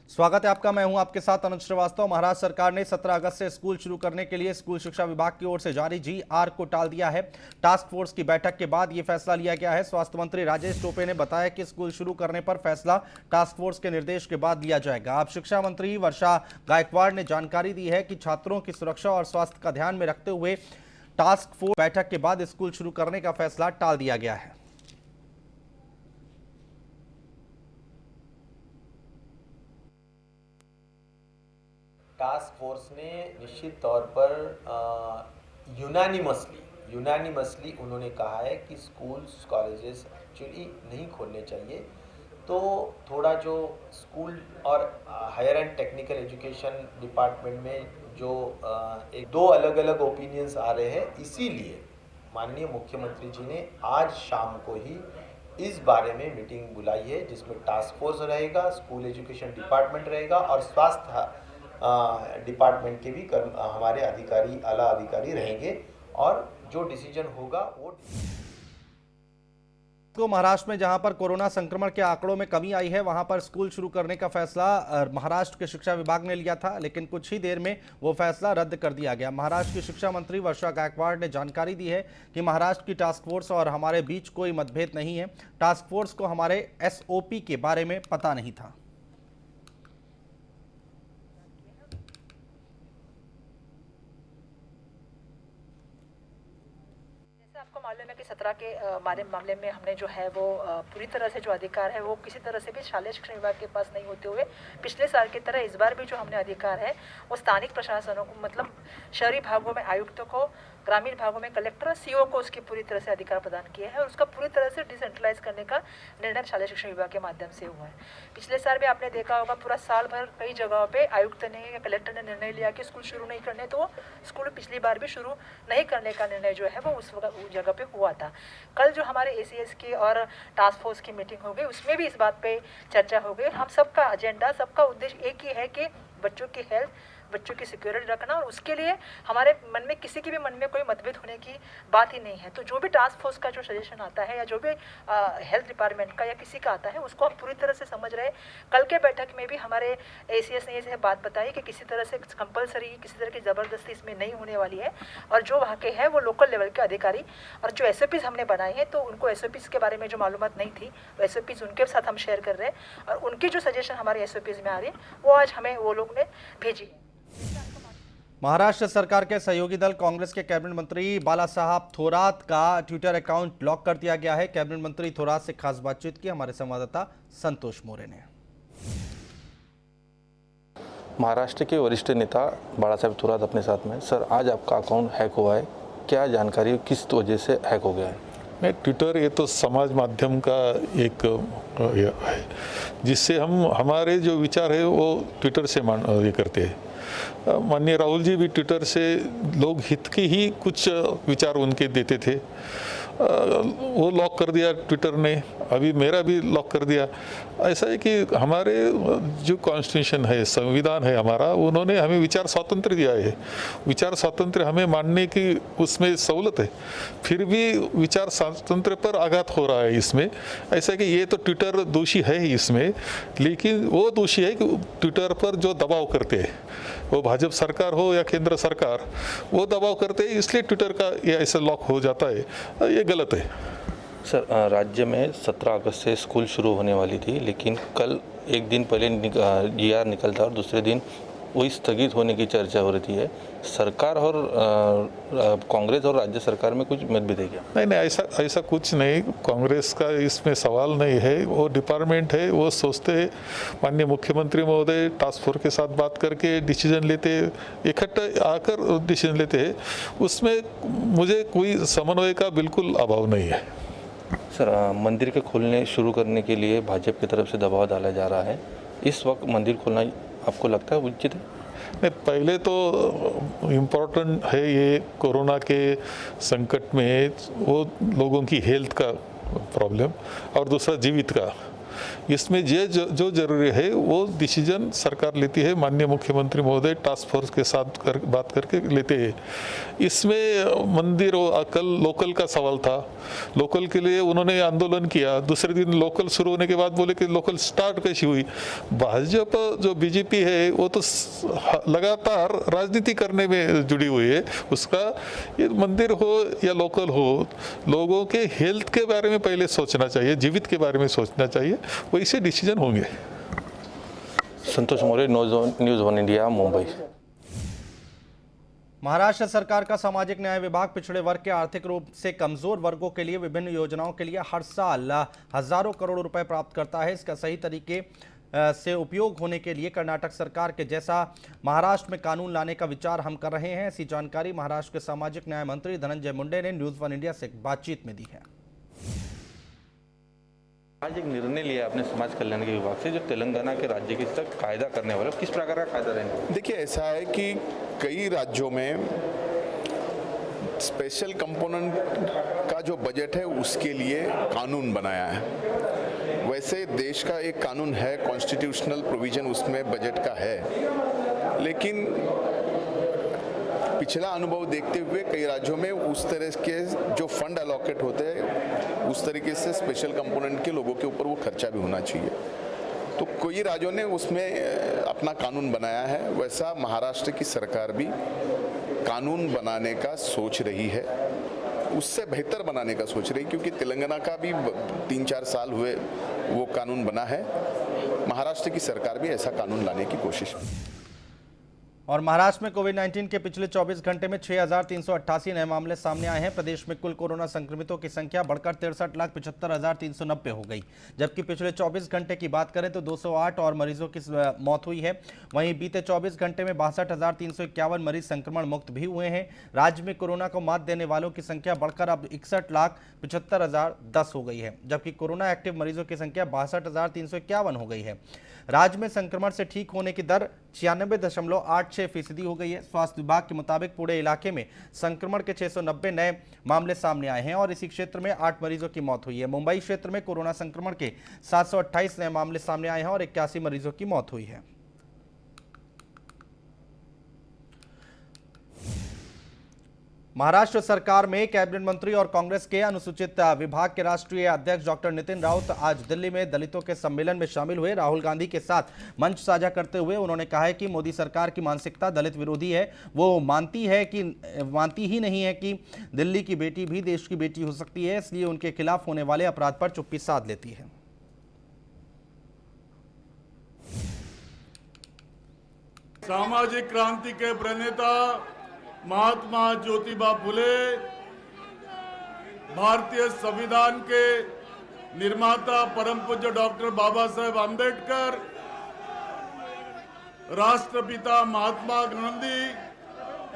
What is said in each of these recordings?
स्वागत है आपका। मैं हूं आपके साथ अनुज श्रीवास्तव। महाराष्ट्र सरकार ने 17 अगस्त से स्कूल शुरू करने के लिए स्कूल शिक्षा विभाग की ओर से जारी GR को टाल दिया है। टास्क फोर्स की बैठक के बाद यह फैसला लिया गया है। स्वास्थ्य मंत्री राजेश टोपे ने बताया कि स्कूल शुरू करने पर फैसला टास्क फोर्स के निर्देश के बाद लिया जाएगा। अब शिक्षा मंत्री वर्षा गायकवाड़ ने जानकारी दी है कि छात्रों की सुरक्षा और स्वास्थ्य का ध्यान में रखते हुए टास्क फोर्स बैठक के बाद स्कूल शुरू करने का फैसला टाल दिया गया है। टास्क फोर्स ने निश्चित तौर पर यूनानिमसली उन्होंने कहा है कि स्कूल्स कॉलेजेस एक्चुअली नहीं खोलने चाहिए। तो थोड़ा जो स्कूल और higher and technical education department में जो एक दो अलग अलग ओपिनियंस आ रहे हैं, इसीलिए माननीय मुख्यमंत्री जी ने आज शाम को ही इस बारे में मीटिंग बुलाई है, जिसमें टास्क फोर्स रहेगा, स्कूल एजुकेशन डिपार्टमेंट रहेगा और स्वास्थ्य डिपार्टमेंट के भी हमारे अधिकारी, आला अधिकारी रहेंगे और जो डिसीजन होगा वो तो महाराष्ट्र में जहां पर कोरोना संक्रमण के आंकड़ों में कमी आई है, वहां पर स्कूल शुरू करने का फैसला महाराष्ट्र के शिक्षा विभाग ने लिया था, लेकिन कुछ ही देर में वो फैसला रद्द कर दिया गया। महाराष्ट्र की शिक्षा मंत्री वर्षा गायकवाड़ ने जानकारी दी है कि महाराष्ट्र की टास्क फोर्स और हमारे बीच कोई मतभेद नहीं है। टास्क फोर्स को हमारे SOP के बारे में पता नहीं था। आपको मालूम है कि 17 के मामले में हमने जो है वो पूरी तरह से जो अधिकार है वो किसी तरह से भी शालेय शिक्षा विभाग के पास नहीं होते हुए पिछले साल की तरह इस बार भी जो हमने अधिकार है वो स्थानिक प्रशासनों को, मतलब शहरी भागों में आयुक्तों को, ग्रामीण भागों में कलेक्टर और CO को उसके पूरी तरह से अधिकार प्रदान किया है और उसका पूरी तरह से डिसेंट्रलाइज करने का निर्णय शालेय शिक्षा विभाग के माध्यम से हुआ है। पिछले साल भी आपने देखा होगा, पूरा साल भर कई जगहों पे आयुक्त ने या कलेक्टर ने निर्णय लिया कि स्कूल शुरू नहीं करने, तो स्कूल पिछली बार भी शुरू नहीं करने का निर्णय जो है वो उस जगह पे हुआ था। कल जो हमारे ACS की और टास्क फोर्स की मीटिंग हो गई, उसमें भी इस बात पे चर्चा हो गई। हम सबका एजेंडा, सबका उद्देश्य एक ही है कि बच्चों की हेल्थ, बच्चों की सिक्योरिटी रखना, और उसके लिए हमारे मन में, किसी के भी मन में कोई मतभेद होने की बात ही नहीं है। तो जो भी टास्क फोर्स का जो सजेशन आता है या जो भी हेल्थ डिपार्टमेंट का या किसी का आता है, उसको हम पूरी तरह से समझ रहे हैं। कल के बैठक में भी हमारे ACS ने ये बात बताई कि किसी तरह से कंपलसरी, किसी तरह की ज़बरदस्ती इसमें नहीं होने वाली है और जो वहाँ के हैं वो लोकल लेवल के अधिकारी और जो SOPs हमने बनाए हैं, तो उनको SOPs के बारे में जो मालूमात नहीं थी, वो SOPs उनके साथ हम शेयर कर रहे हैं और उनकी जो सजेशन हमारे SOPs में आ रही है वो आज हमें वो लोग ने भेजी है। महाराष्ट्र सरकार के सहयोगी दल कांग्रेस के कैबिनेट मंत्री बालासाहब थोरात का ट्विटर अकाउंट ब्लॉक कर दिया गया है। कैबिनेट मंत्री थोरात से खास बातचीत की हमारे संवाददाता संतोष मोरे ने। महाराष्ट्र के वरिष्ठ नेता बालासाहब थोरात अपने साथ में। सर, आज आपका अकाउंट हैक हुआ है, क्या जानकारी, किस वजह से हैक हो गया है? नहीं, ट्विटर ये तो समाज माध्यम का एक है जिससे हम हमारे जो विचार है वो ट्विटर से ये करते हैं। माननीय राहुल जी भी ट्विटर से लोग हित के ही कुछ विचार उनके देते थे, वो लॉक कर दिया ट्विटर ने, अभी मेरा भी लॉक कर दिया। ऐसा है कि हमारे जो कॉन्स्टिट्यूशन है, संविधान है हमारा, उन्होंने हमें विचार स्वातंत्र्य दिया है। विचार स्वातंत्र्य हमें मानने की उसमें सहूलत है, फिर भी विचार स्वातंत्र्य पर आघात हो रहा है इसमें। ऐसा कि ये तो ट्विटर दोषी है ही इसमें, लेकिन वो दोषी है कि ट्विटर पर जो दबाव करते हैं, वो भाजपा सरकार हो या केंद्र सरकार, वो दबाव करते हैं, इसलिए ट्विटर का ये ऐसा लॉक हो जाता है। ये गलत है। सर, राज्य में 17 अगस्त से स्कूल शुरू होने वाली थी, लेकिन कल एक दिन पहले GR निकलता और दूसरे दिन वही स्थगित होने की चर्चा हो रही है। सरकार और कांग्रेस और राज्य सरकार में कुछ मतभेद है क्या? नहीं, ऐसा कुछ नहीं। कांग्रेस का इसमें सवाल नहीं है, वो डिपार्टमेंट है, वो सोचते हैं। माननीय मुख्यमंत्री महोदय टास्क फोर्स के साथ बात करके डिसीजन लेते, इकट्ठा आकर डिसीजन लेते हैं। उसमें मुझे कोई समन्वय का बिल्कुल अभाव नहीं है। सर, मंदिर के खोलने शुरू करने के लिए भाजपा की तरफ से दबाव डाला जा रहा है। इस वक्त मंदिर खोलना आपको लगता है उचित है? नहीं, पहले तो इम्पोर्टेंट है ये कोरोना के संकट में वो लोगों की हेल्थ का प्रॉब्लम, और दूसरा जीवित का। इसमें जो जरूरी है वो डिसीजन सरकार लेती है, माननीय मुख्यमंत्री महोदय टास्क फोर्स के साथ बात करके लेते हैं। इसमें मंदिर और कल लोकल का सवाल था, लोकल के लिए उन्होंने आंदोलन किया, दूसरे दिन लोकल शुरू होने के बाद बोले कि लोकल स्टार्ट कैसी हुई। भाजपा जो बीजेपी है वो तो लगातार राजनीति करने में जुड़ी हुई है, उसका ये मंदिर हो या लोकल हो, लोगों के हेल्थ के बारे में पहले सोचना चाहिए, जीवित के बारे में सोचना चाहिए, वैसे डिसीजन होंगे। Santosh Maurya, news one India, Mumbai. Maharashtra सरकार का सामाजिक न्याय विभाग पिछड़े वर्ग के आर्थिक रूप से कमजोर वर्गों के लिए विभिन्न योजनाओं के लिए हर साल हजारों करोड़ रुपए प्राप्त करता है। इसका सही तरीके से उपयोग होने के लिए कर्नाटक सरकार के जैसा महाराष्ट्र में कानून लाने का विचार हम कर रहे हैं। ऐसी जानकारी महाराष्ट्र के सामाजिक न्याय मंत्री धनंजय मुंडे ने न्यूज़ वन इंडिया से बातचीत में दी है। आज एक निर्णय लिया अपने समाज कल्याण के विभाग से, जो तेलंगाना के राज्य की तक कायदा करने वाले, किस प्रकार का कायदा रहेगा? देखिए, ऐसा है कि कई राज्यों में स्पेशल कंपोनेंट का जो बजट है उसके लिए कानून बनाया है। वैसे देश का एक कानून है, कॉन्स्टिट्यूशनल प्रोविजन उसमें बजट का है, लेकिन पिछला अनुभव देखते हुए कई राज्यों में उस तरह के जो फंड अलॉकेट होते हैं उस तरीके से स्पेशल कंपोनेंट के लोगों के ऊपर वो खर्चा भी होना चाहिए। तो कई राज्यों ने उसमें अपना कानून बनाया है। वैसा महाराष्ट्र की सरकार भी कानून बनाने का सोच रही है, उससे बेहतर बनाने का सोच रही है, क्योंकि तेलंगाना का भी 3-4 साल हुए वो कानून बना है। महाराष्ट्र की सरकार भी ऐसा कानून लाने की कोशिश। और महाराष्ट्र में कोविड-19 के पिछले 24 घंटे में 6,388 नए मामले सामने आए हैं। प्रदेश में कुल कोरोना संक्रमितों की संख्या बढ़कर 63,75,390 हो गई, जबकि पिछले 24 घंटे की बात करें तो 208 और मरीजों की मौत हुई है। वहीं बीते 24 घंटे में 62,351 मरीज संक्रमण मुक्त भी हुए हैं। राज्य में कोरोना को मात देने वालों की संख्या बढ़कर अब 61,75,010 हो गई है, जबकि कोरोना एक्टिव मरीजों की संख्या 62,351 हो गई है। राज्य में संक्रमण से ठीक होने की दर 96.86% हो गई है। स्वास्थ्य विभाग के मुताबिक पूरे इलाके में संक्रमण के 690 नए मामले सामने आए हैं और इसी क्षेत्र में 8 मरीजों की मौत हुई है। मुंबई क्षेत्र में कोरोना संक्रमण के 728 नए मामले सामने आए हैं और 81 मरीजों की मौत हुई है। महाराष्ट्र सरकार में कैबिनेट मंत्री और कांग्रेस के अनुसूचित विभाग के राष्ट्रीय अध्यक्ष डॉक्टर नितिन राउत आज दिल्ली में दलितों के सम्मेलन में शामिल हुए। राहुल गांधी के साथ मंच साझा करते हुए उन्होंने कहा है कि मोदी सरकार की मानसिकता दलित विरोधी है। वो मानती ही नहीं है कि दिल्ली की बेटी भी देश की बेटी हो सकती है, इसलिए उनके खिलाफ होने वाले अपराध पर चुप्पी साध लेती है। सामाजिक क्रांति के प्रणेता महात्मा ज्योतिबा फुले, भारतीय संविधान के निर्माता परम पूज्य डॉक्टर बाबा साहेब आम्बेडकर, राष्ट्रपिता महात्मा गांधी,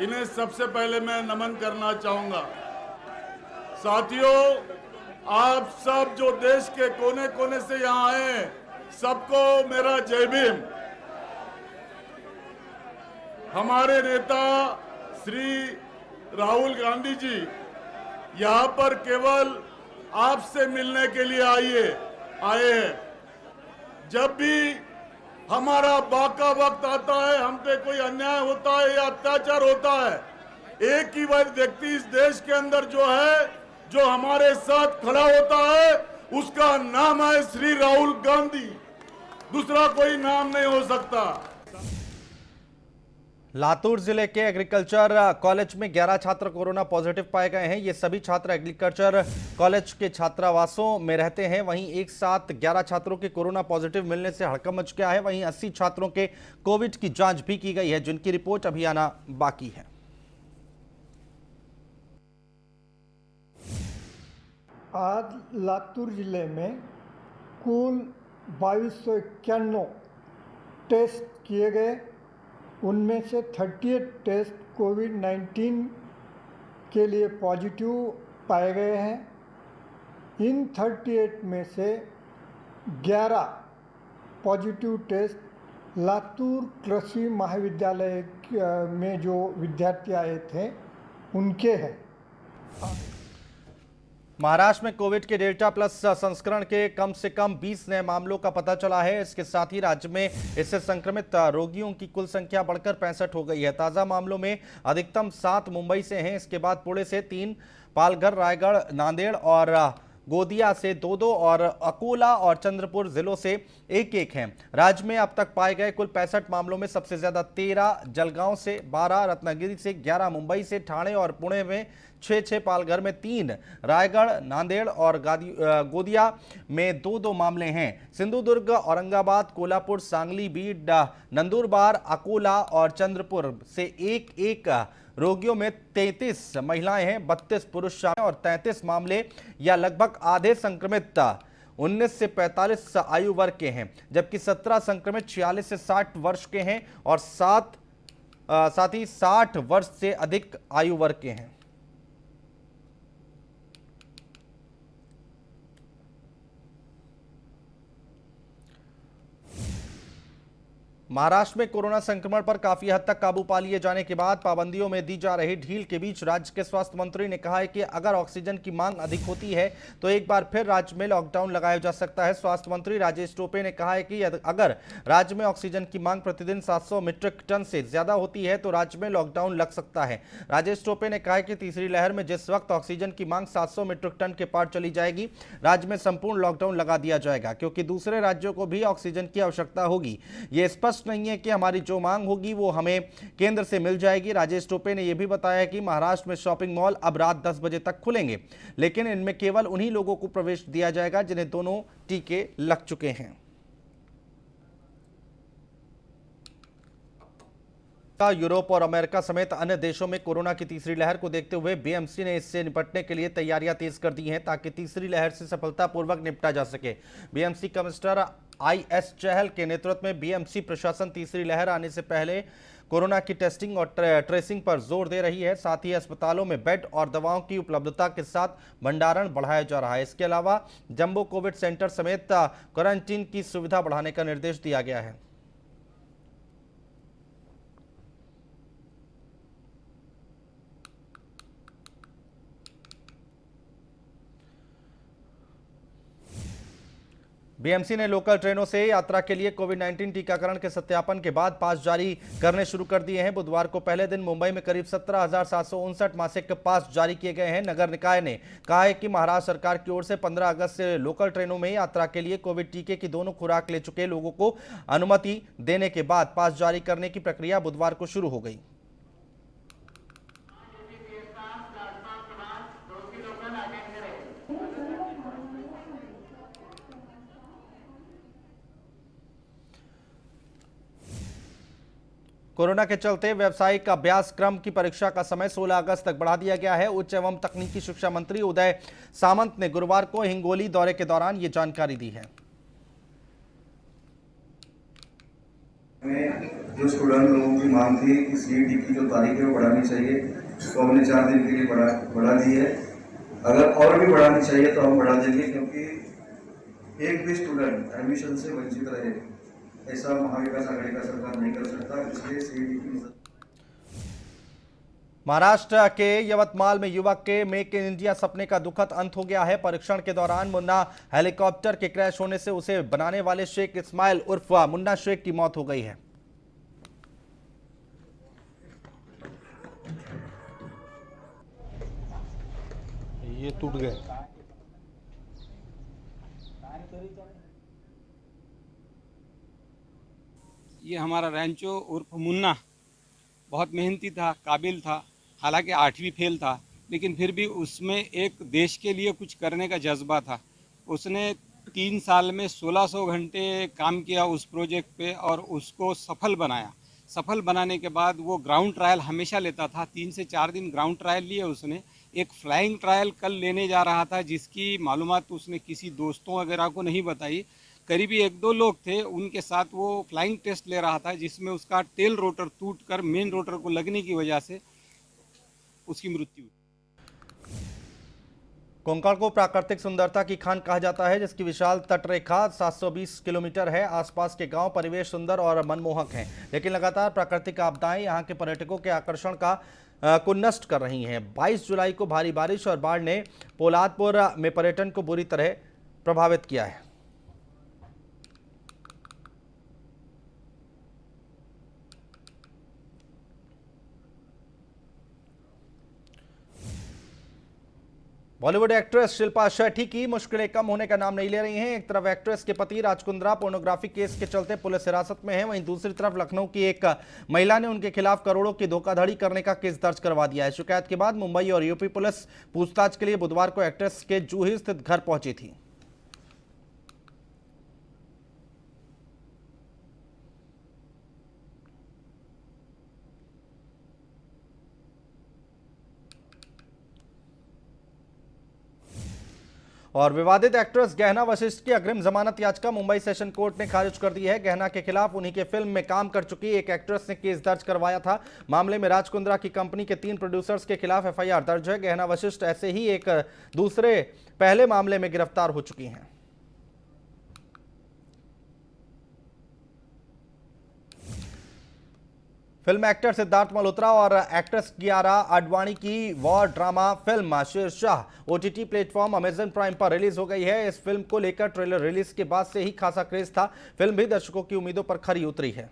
इन्हें सबसे पहले मैं नमन करना चाहूंगा। साथियों, आप सब जो देश के कोने कोने से यहाँ आए हैं, सबको मेरा जय भीम। हमारे नेता श्री राहुल गांधी जी यहाँ पर केवल आपसे मिलने के लिए आए हैं। जब भी हमारा बाका वक्त आता है, हम पे कोई अन्याय होता है या अत्याचार होता है, एक ही व्यक्ति इस देश के अंदर जो हमारे साथ खड़ा होता है, उसका नाम है श्री राहुल गांधी। दूसरा कोई नाम नहीं हो सकता। लातूर जिले के एग्रीकल्चर कॉलेज में 11 छात्र कोरोना पॉजिटिव पाए गए हैं। ये सभी छात्र एग्रीकल्चर कॉलेज के छात्रावासों में रहते हैं। वहीं एक साथ 11 छात्रों के कोरोना पॉजिटिव मिलने से हड़कंप मच गया है। वहीं 80 छात्रों के कोविड की जांच भी की गई है, जिनकी रिपोर्ट अभी आना बाकी है। आज लातूर जिले में कुल 2291 टेस्ट किए गए। उनमें से 38 टेस्ट कोविड-19 के लिए पॉजिटिव पाए गए हैं। इन 38 में से 11 पॉजिटिव टेस्ट लातूर कृषि महाविद्यालय में जो विद्यार्थी आए थे उनके हैं। महाराष्ट्र में कोविड के डेल्टा प्लस संस्करण के कम से कम 20 नए मामलों का पता चला है। इसके साथ ही राज्य में इससे संक्रमित रोगियों की कुल संख्या बढ़कर 65 हो गई है। ताजा मामलों में अधिकतम 7 मुंबई से हैं, इसके बाद पुणे से 3, पालघर, रायगढ़, नांदेड़ और गोदिया से 2-2 और अकोला और चंद्रपुर जिलों से 1-1 हैं। राज्य में अब तक पाए गए कुल 65 मामलों में सबसे ज्यादा 13 जलगांव से, 12 रत्नागिरी से, 11 मुंबई से, ठाणे और पुणे में 6-6, पालघर में 3, रायगढ़, नांदेड़ और गोदिया में 2-2 मामले हैं। सिंधुदुर्ग, औरंगाबाद, कोल्हापुर, सांगली, बीड, नंदुरबार, अकोला और चंद्रपुर से 1-1 रोगियों में 33 महिलाएं हैं, 32 पुरुष शामिल और 33 मामले या लगभग आधे संक्रमित 19 से 45 आयु वर्ग के हैं, जबकि 17 संक्रमित 46 से 60 वर्ष के हैं और साथ ही 60 वर्ष से अधिक आयु वर्ग के हैं। महाराष्ट्र में कोरोना संक्रमण पर काफी हद तक काबू पा लिए जाने के बाद पाबंदियों में दी जा रही ढील के बीच राज्य के स्वास्थ्य मंत्री ने कहा है कि अगर ऑक्सीजन की मांग अधिक होती है तो एक बार फिर राज्य में लॉकडाउन लगाया जा सकता है। स्वास्थ्य मंत्री राजेश टोपे ने कहा है कि अगर राज्य में ऑक्सीजन की मांग प्रतिदिन 700 मीट्रिक टन से ज्यादा होती है तो राज्य में लॉकडाउन लग सकता है। राजेश टोपे ने कहा कि तीसरी लहर में जिस वक्त ऑक्सीजन की मांग 700 मीट्रिक टन के पार चली जाएगी, राज्य में संपूर्ण लॉकडाउन लगा दिया जाएगा, क्योंकि दूसरे राज्यों को भी ऑक्सीजन की आवश्यकता होगी। ये स्पष्ट नहीं है कि हमारी जो मांग होगी वो हमें केंद्र से मिल जाएगी। राजेश टोपे ने यह भी बताया कि महाराष्ट्र में शॉपिंग मॉल अब रात 10 बजे तक खुलेंगे, लेकिन इनमें केवल उन्हीं लोगों को प्रवेश दिया जाएगा जिन्हें दोनों टीके लग चुके हैं। यूरोप और अमेरिका समेत अन्य देशों में कोरोना की तीसरी लहर को देखते हुए बीएमसी ने इससे निपटने के लिए तैयारियां तेज कर दी हैं ताकि तीसरी लहर से सफलतापूर्वक निपटा जा सके। बीएमसी कमिश्नर IS चहल के नेतृत्व में बीएमसी प्रशासन तीसरी लहर आने से पहले कोरोना की टेस्टिंग और ट्रेसिंग पर जोर दे रही है। साथ ही अस्पतालों में बेड और दवाओं की उपलब्धता के साथ भंडारण बढ़ाया जा रहा है। इसके अलावा जंबो कोविड सेंटर समेत क्वारंटीन की सुविधा बढ़ाने का निर्देश दिया गया है। बीएमसी ने लोकल ट्रेनों से यात्रा के लिए कोविड-19 टीकाकरण के सत्यापन के बाद पास जारी करने शुरू कर दिए हैं। बुधवार को पहले दिन मुंबई में करीब 17,759 मासिक पास जारी किए गए हैं। नगर निकाय ने कहा है कि महाराष्ट्र सरकार की ओर से 15 अगस्त से लोकल ट्रेनों में यात्रा के लिए कोविड टीके की दोनों खुराक ले चुके लोगों को अनुमति देने के बाद पास जारी करने की प्रक्रिया बुधवार को शुरू हो गई। कोरोना के चलते व्यावसायिक अभ्यासक्रम की परीक्षा का समय 16 अगस्त तक बढ़ा दिया गया है। उच्च एवं तकनीकी शिक्षा मंत्री उदय सामंत ने गुरुवार को हिंगोली दौरे के दौरान ये जानकारी दी है। जो स्टूडेंट लोगों की मांग थी कि सीईटी की जो तारीख है वो बढ़ानी चाहिए, तो हमने 4 दिन के लिए बढ़ा दी है। अगर और भी बढ़ानी चाहिए तो हम बढ़ा देंगे, क्योंकि एक भी स्टूडेंट एडमिशन से वंचित रहे ऐसा महाविकास आघाड़ी का सरकार नहीं कर सकता, इसलिए सीईटी की मदद। महाराष्ट्र के यवतमाल में युवक के मेक इन इंडिया सपने का दुखद अंत हो गया है। परीक्षण के दौरान मुन्ना हेलीकॉप्टर के क्रैश होने से उसे बनाने वाले शेख इस्माइल उर्फ मुन्ना शेख की मौत हो गई है। ये टूट गए। ये हमारा रैंचो उर्फ मुन्ना बहुत मेहनती था, काबिल था, हालांकि 8वीं फेल था, लेकिन फिर भी उसमें एक देश के लिए कुछ करने का जज्बा था। उसने 3 साल में 1600 घंटे काम किया उस प्रोजेक्ट पे और उसको सफल बनाया। सफल बनाने के बाद वो ग्राउंड ट्रायल हमेशा लेता था। 3 से 4 दिन ग्राउंड ट्रायल लिए उसने। एक फ्लाइंग ट्रायल कल लेने जा रहा था, जिसकी मालूमात उसने किसी दोस्तों वगैरह को नहीं बताई। करीबी 1-2 लोग थे, उनके साथ वो फ्लाइंग टेस्ट ले रहा था, जिसमें उसका टेल रोटर टूटकर मेन रोटर को लगने की वजह से उसकी मृत्यु हुई। कोंकण को प्राकृतिक सुंदरता की खान कहा जाता है, जिसकी विशाल तटरेखा 720 किलोमीटर है। आसपास के गांव परिवेश सुंदर और मनमोहक हैं, लेकिन लगातार प्राकृतिक आपदाएं यहां के पर्यटकों के आकर्षण का को नष्ट कर रही हैं। 22 जुलाई को भारी बारिश और बाढ़ ने पोलादपुर में पर्यटन को बुरी तरह प्रभावित किया है। बॉलीवुड एक्ट्रेस शिल्पा शेट्टी की मुश्किलें कम होने का नाम नहीं ले रही हैं। एक तरफ एक्ट्रेस के पति राज कुंद्रा पोर्नोग्राफी केस के चलते पुलिस हिरासत में हैं, वहीं दूसरी तरफ लखनऊ की एक महिला ने उनके खिलाफ करोड़ों की धोखाधड़ी करने का केस दर्ज करवा दिया है। शिकायत के बाद मुंबई और यूपी पुलिस पूछताछ के लिए बुधवार को एक्ट्रेस के जूही स्थित घर पहुंची थी। और विवादित एक्ट्रेस गहना वशिष्ठ की अग्रिम जमानत याचिका मुंबई सेशन कोर्ट ने खारिज कर दी है। गहना के खिलाफ उन्हीं के फिल्म में काम कर चुकी एक एक्ट्रेस ने केस दर्ज करवाया था। मामले में राज कुंद्रा की कंपनी के 3 प्रोड्यूसर्स के खिलाफ एफआईआर दर्ज है। गहना वशिष्ठ ऐसे ही एक दूसरे पहले मामले में गिरफ्तार हो चुकी हैं। फिल्म एक्टर सिद्धार्थ मल्होत्रा और एक्ट्रेस कियारा आडवाणी की war drama film Shershaah OTT platform Amazon Prime पर रिलीज हो गई है। इस फिल्म को लेकर ट्रेलर रिलीज के बाद से ही खासा क्रेज था। फिल्म भी दर्शकों की उम्मीदों पर खरी उतरी है।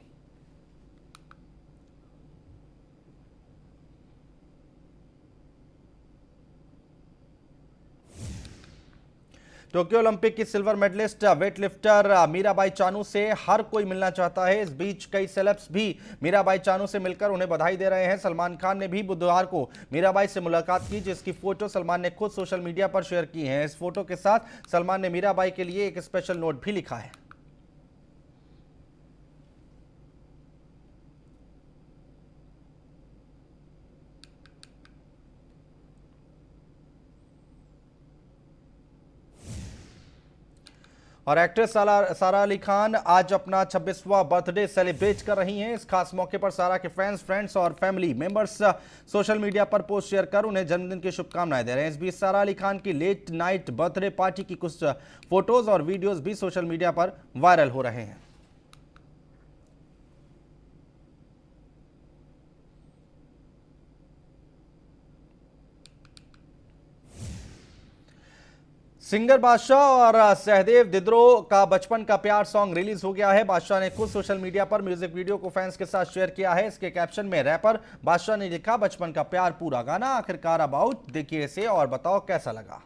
टोक्यो ओलंपिक की silver medallist weightlifter Mirabai Chanu से हर कोई मिलना चाहता है। इस बीच कई सेलेब्स भी मीराबाई चानू से मिलकर उन्हें बधाई दे रहे हैं। सलमान खान ने भी बुधवार को मीराबाई से मुलाकात की, जिसकी फोटो सलमान ने खुद सोशल मीडिया पर शेयर की है। इस फोटो के साथ सलमान ने मीराबाई के लिए एक स्पेशल नोट भी लिखा है। और एक्ट्रेस सारा अली खान आज अपना 26वां बर्थडे सेलिब्रेट कर रही हैं। इस खास मौके पर सारा के फैंस, फ्रेंड्स और फैमिली मेंबर्स सोशल मीडिया पर पोस्ट शेयर कर उन्हें जन्मदिन की शुभकामनाएं दे रहे हैं। इस बीच सारा अली खान की लेट नाइट बर्थडे पार्टी की कुछ फोटोज और वीडियोज भी सोशल मीडिया पर वायरल हो रहे हैं। सिंगर बादशाह और सहदेव दिद्रो का बचपन का प्यार सॉन्ग रिलीज हो गया है। बादशाह ने खुद सोशल मीडिया पर म्यूजिक वीडियो को फैंस के साथ शेयर किया है। इसके कैप्शन में रैपर बादशाह ने लिखा, बचपन का प्यार पूरा गाना आखिरकार अबाउट, देखिए इसे और बताओ कैसा लगा।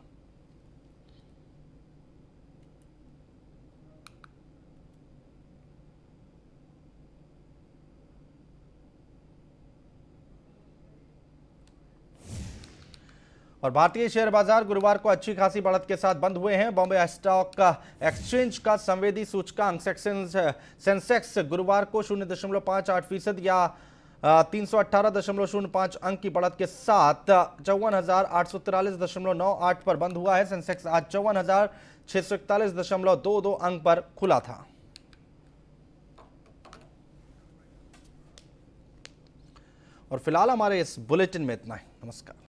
और भारतीय शेयर बाजार गुरुवार को अच्छी खासी बढ़त के साथ बंद हुए हैं। बॉम्बे स्टॉक एक्सचेंज का संवेदी सूचकांक सेंसेक्स गुरुवार को 0.58% या 318.05 अंक की बढ़त के साथ 54,843.98 पर बंद हुआ है। सेंसेक्स आज 54,641.22 अंक पर खुला था। और फिलहाल हमारे इस बुलेटिन में इतना ही। नमस्कार।